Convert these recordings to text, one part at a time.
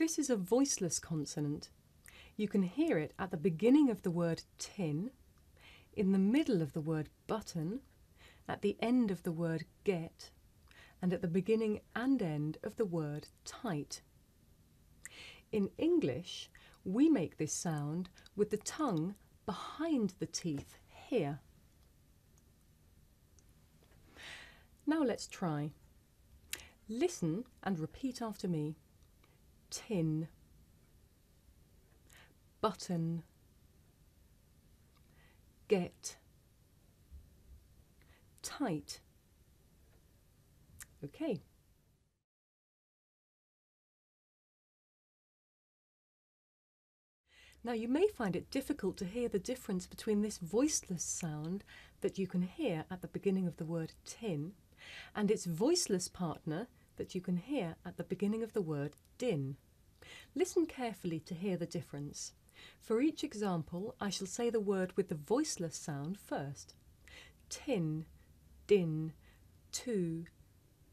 This is a voiceless consonant. You can hear it at the beginning of the word tin, in the middle of the word button, at the end of the word get, and at the beginning and end of the word tight. In English, we make this sound with the tongue behind the teeth here. Now let's try. Listen and repeat after me. Tin, button, get, tight. Okay. Now you may find it difficult to hear the difference between this voiceless sound that you can hear at the beginning of the word tin and its voiceless partner that you can hear at the beginning of the word din. Listen carefully to hear the difference. For each example, I shall say the word with the voiceless sound first. Tin, din, to,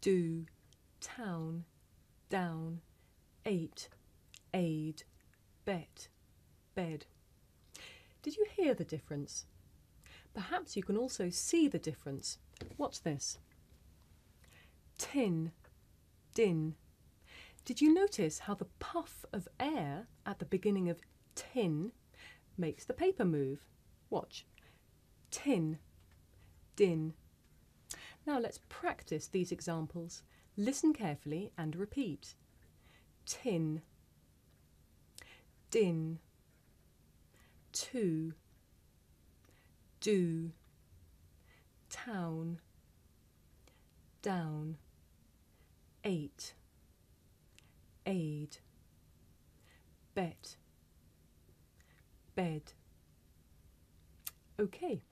do, town, down, ate, aid, bet, bed. Did you hear the difference? Perhaps you can also see the difference. Watch this. Tin, din. Did you notice how the puff of air at the beginning of tin makes the paper move? Watch. Tin, din. Now let's practice these examples. Listen carefully and repeat. Tin, din, to, do, town, down, ate, aid, bet, bed. Okay.